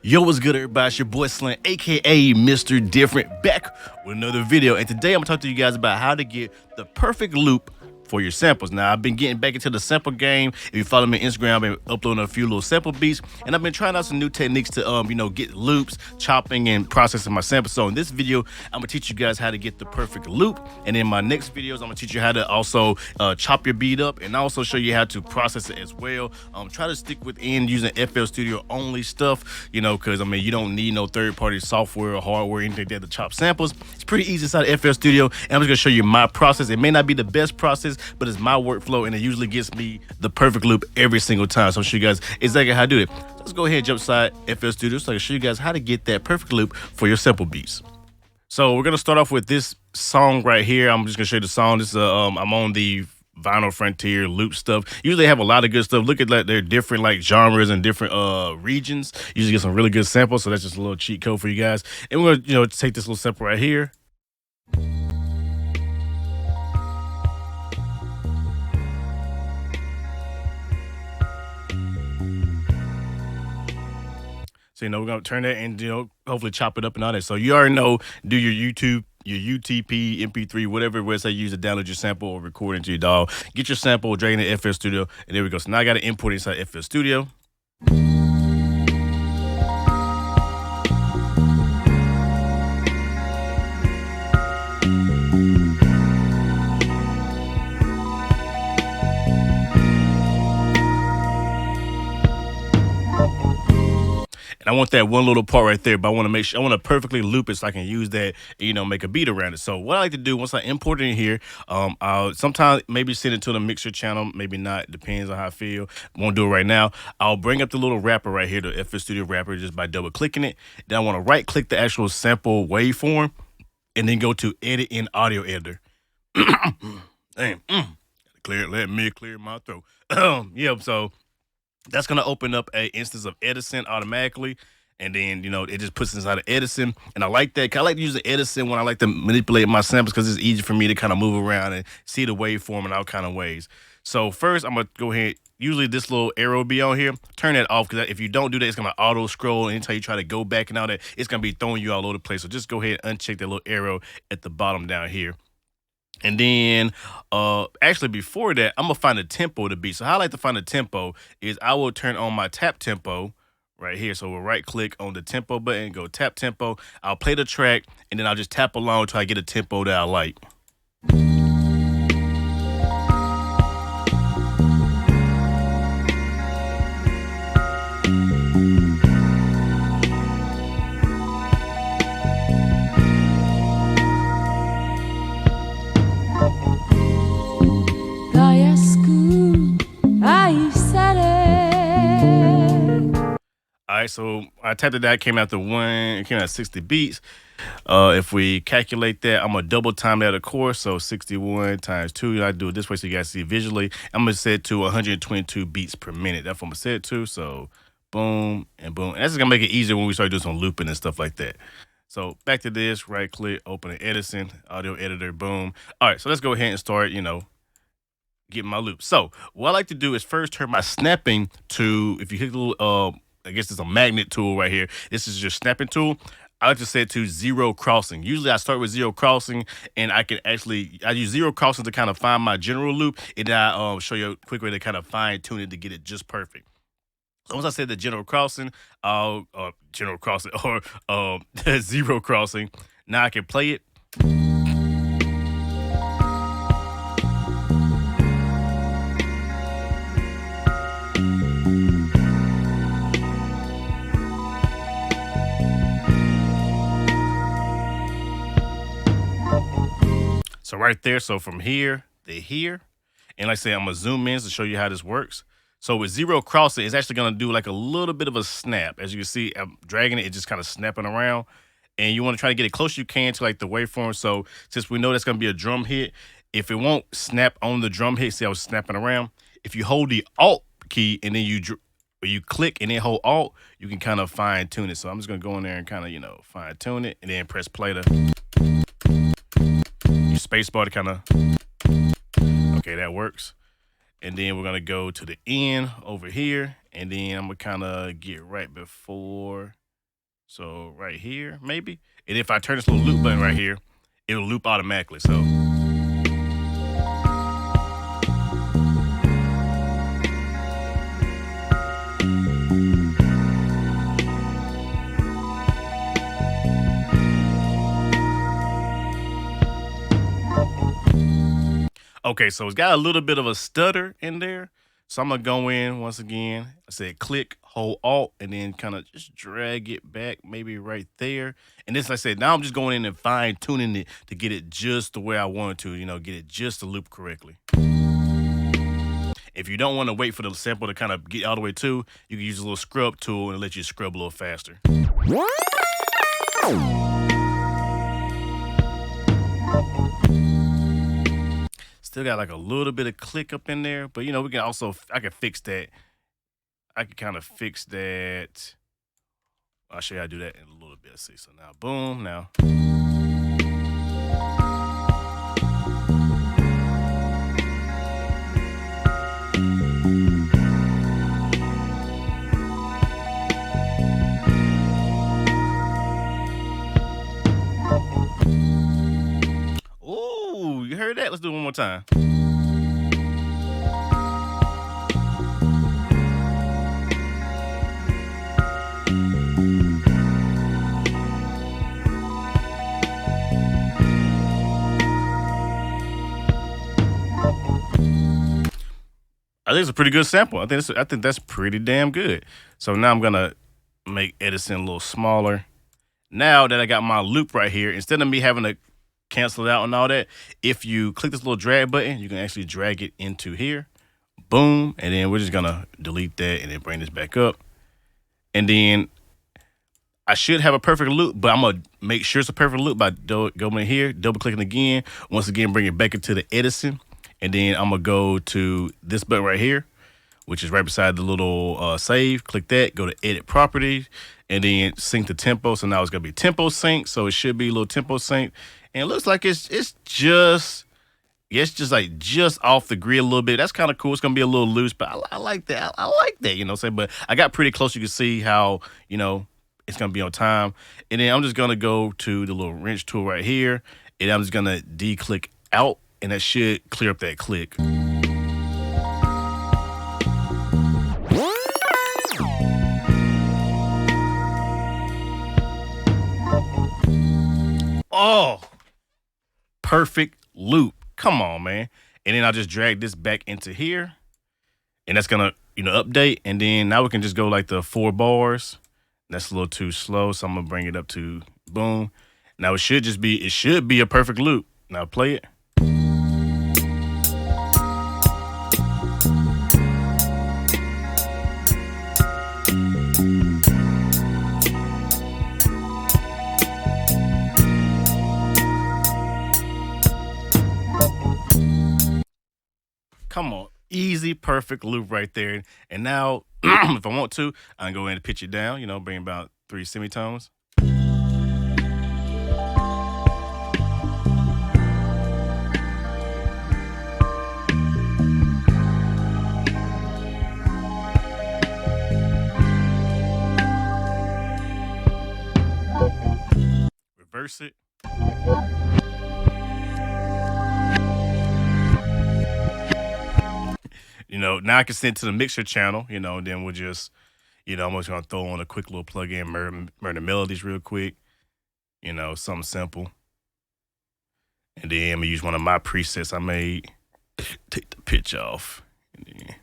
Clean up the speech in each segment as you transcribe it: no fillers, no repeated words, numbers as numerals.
Yo, what's good, everybody? It's your boy Slant, aka Mr. Different, back with another video. And today I'm gonna talk to you guys about how to get the perfect loop for your samples. Now, I've been getting back into the sample game. If you follow me on Instagram, I've been uploading a few little sample beats, and I've been trying out some new techniques to get loops, chopping, and processing my samples. So in this video, I'm gonna teach you guys how to get the perfect loop, and in my next videos, I'm gonna teach you how to also chop your beat up, and also show you how to process it as well. Try to stick within using FL Studio only stuff, because I mean you don't need no third-party software or hardware or anything like that to chop samples. It's pretty easy inside FL Studio, and I'm just gonna show you my process. It may not be the best process, but it's my workflow, and it usually gets me the perfect loop every single time. So I'll show you guys exactly how to do it. So let's go ahead and jump inside FL Studio so I can show you guys how to get that perfect loop for your sample beats. So we're gonna start off with this song right here. I'm just gonna show you the song. This is I'm on the Vinyl Frontier loop stuff. Usually they have a lot of good stuff. Look at that, they're different like genres and different regions. Usually get some really good samples. So that's just a little cheat code for you guys. And we're gonna take this little sample right here. So, we're going to turn that and, hopefully chop it up and all that. So you already know, do your YouTube, your UTP, MP3, whatever it was they use to download your sample or record into your DAW. Get your sample, drag it in FL Studio, and there we go. So now I got to import it inside FL Studio. I want that one little part right there, but I want to make sure I want to perfectly loop it so I can use that, make a beat around it. So what I like to do once I import it in here, I'll sometimes maybe send it to the mixer channel, maybe not, depends on how I feel. Won't do it right now. I'll bring up the little wrapper right here, the FL Studio wrapper, just by double clicking it. Then I want to right click the actual sample waveform and then go to edit in audio editor. Damn, let me clear my throat. So that's going to open up a instance of Edison automatically. And then, it just puts inside of Edison. And I like that. I like to use the Edison when I like to manipulate my samples because it's easy for me to kind of move around and see the waveform in all kind of ways. So first, I'm going to go ahead. Usually this little arrow be on here. Turn that off because if you don't do that, it's going to auto scroll. Anytime you try to go back and all that, it's going to be throwing you all over the place. So just go ahead and uncheck that little arrow at the bottom down here. And then, actually before that, I'm gonna find a tempo to beat. So how I like to find a tempo is I will turn on my tap tempo right here. So we'll right click on the tempo button, go tap tempo. I'll play the track, and then I'll just tap along until I get a tempo that I like. All right, so I tapped it. That came out to it came out 60 beats. If we calculate that, I'm gonna double time that, of course. So 61 times 2. I do it this way so you guys see it visually. I'm gonna set it to 122 beats per minute. That's what I'm gonna set it to. So boom and boom. And that's gonna make it easier when we start doing some looping and stuff like that. So back to this, right click, open an Edison, audio editor, boom. All right, so let's go ahead and start, getting my loop. So what I like to do is first turn my snapping to, if you hit the little, I guess it's a magnet tool right here. This is your snapping tool. I like to set it to 0 crossing. Usually I start with 0 crossing, and I use 0 crossing to kind of find my general loop, and then I show you a quick way to kind of fine tune it to get it just perfect. So once I said the general crossing, or 0 crossing, now I can play it. So right there, so from here to here, and like I say, I'm gonna zoom in to show you how this works. So with 0 crossing, it's actually gonna do like a little bit of a snap. As you can see, I'm dragging it, it's just kind of snapping around. And you wanna try to get it close as you can to like the waveform. So since we know that's gonna be a drum hit, if it won't snap on the drum hit, see I was snapping around. If you hold the Alt key and then you click and then hold Alt, you can kind of fine tune it. So I'm just gonna go in there and kind of, fine tune it, and then press play to spacebar to kind of, okay, that works. And then we're gonna go to the end over here, and then I'm gonna kind of get right before So right here, maybe. And if I turn this little loop button right here, it'll loop automatically. So okay, so it's got a little bit of a stutter in there. So I'm gonna go in once again. I said click, hold alt, and then kind of just drag it back, maybe right there. And this, like I said, now I'm just going in and fine tuning it to get it just the way I want it to, get it just to loop correctly. If you don't want to wait for the sample to kind of get all the way to, you can use a little scrub tool and let you scrub a little faster. Still got like a little bit of click up in there, but we can also, I can fix that. I can kind of fix that. I'll show you how to do that in a little bit. See, so now, boom, now. Ooh, you heard that? Let's do it one more time. I think it's a pretty good sample. I think that's pretty damn good. So now I'm gonna make Edison a little smaller. Now that I got my loop right here, instead of me having to cancel it out and all that, if you click this little drag button, you can actually drag it into here. Boom, and then we're just gonna delete that and then bring this back up. And then I should have a perfect loop, but I'm gonna make sure it's a perfect loop by going in here, double clicking again. Once again, bring it back into the Edison. And then I'm gonna go to this button right here, which is right beside the little save. Click that, go to edit properties, and then sync the tempo. So now it's gonna be tempo sync. So it should be a little tempo sync. And it looks like it's just like just off the grid a little bit. That's kind of cool. It's gonna be a little loose, but I like that. I like that, what I'm saying? But I got pretty close. You can see how, it's gonna be on time. And then I'm just gonna go to the little wrench tool right here, and I'm just gonna de-click out. And that should clear up that click. Oh, perfect loop. Come on, man. And then I'll just drag this back into here. And that's gonna, update. And then now we can just go like the 4 bars. That's a little too slow. So I'm gonna bring it up to boom. Now it should be a perfect loop. Now play it. Come on, easy, perfect loop right there. And now, if I want to, I can go in and pitch it down, bring about 3 semitones. Reverse it. Now I can send it to the mixer channel, and then we'll just, I'm just going to throw on a quick little plug-in, murder melodies real quick, something simple. And then I'm going to use one of my presets I made, take the pitch off. And then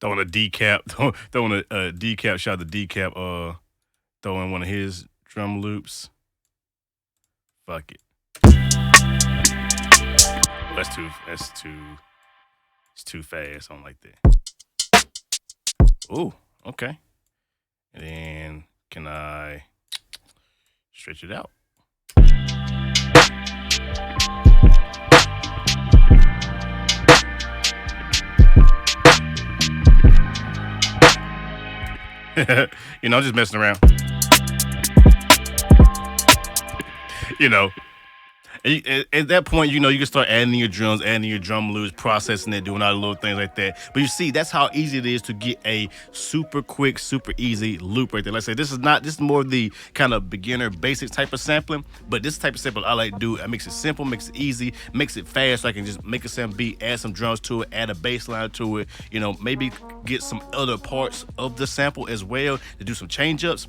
throwing a decap, throwing a decap, shot the decap, throwing one of his drum loops. Fuck it. It's too fast. I don't like that. Ooh, okay. And then can I stretch it out? I'm just messing around. you know. At that point, you can start adding your drums, adding your drum loops, processing it, doing all the little things like that. But you see, that's how easy it is to get a super quick, super easy loop right there. Like I say, this is more of the kind of beginner, basic type of sampling. But this type of sample I like to do, it makes it simple, makes it easy, makes it fast. So I can just make a sample beat, add some drums to it, add a bass line to it. Maybe get some other parts of the sample as well to do some change ups.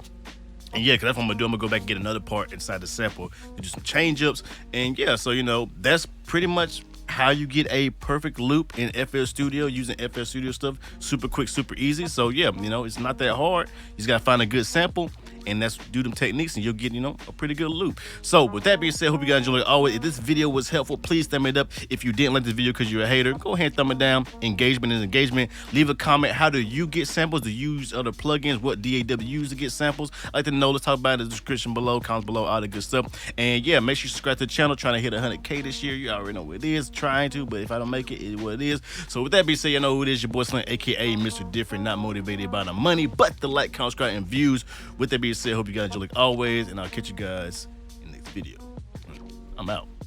And yeah, because that's what I'm gonna do. I'm gonna go back and get another part inside the sample to do some change ups. And yeah, so that's pretty much how you get a perfect loop in FL Studio using FL Studio stuff. Super quick, super easy. So yeah, it's not that hard. You just gotta find a good sample and that's do them techniques and you'll get, a pretty good loop. So with that being said, hope you guys enjoyed it. Always, if this video was helpful, please thumb it up. If you didn't like this video because you're a hater, go ahead and thumb it down. Engagement is engagement. Leave a comment. How do you get samples? Do you use other plugins? What DAW you use to get samples? I'd like to know. Let's talk about it in the description below, comments below, all the good stuff. And yeah, make sure you subscribe to the channel. Trying to hit 100K this year. You already know what it is. Trying to, but if I don't make it, it's what it is. So with that being said, you know who it is. Your boy Slim, aka Mr. Different, not motivated by the money, but the like, comment, subscribe, and views. With that being said, hope you guys enjoy like always, and I'll catch you guys in the next video. I'm out.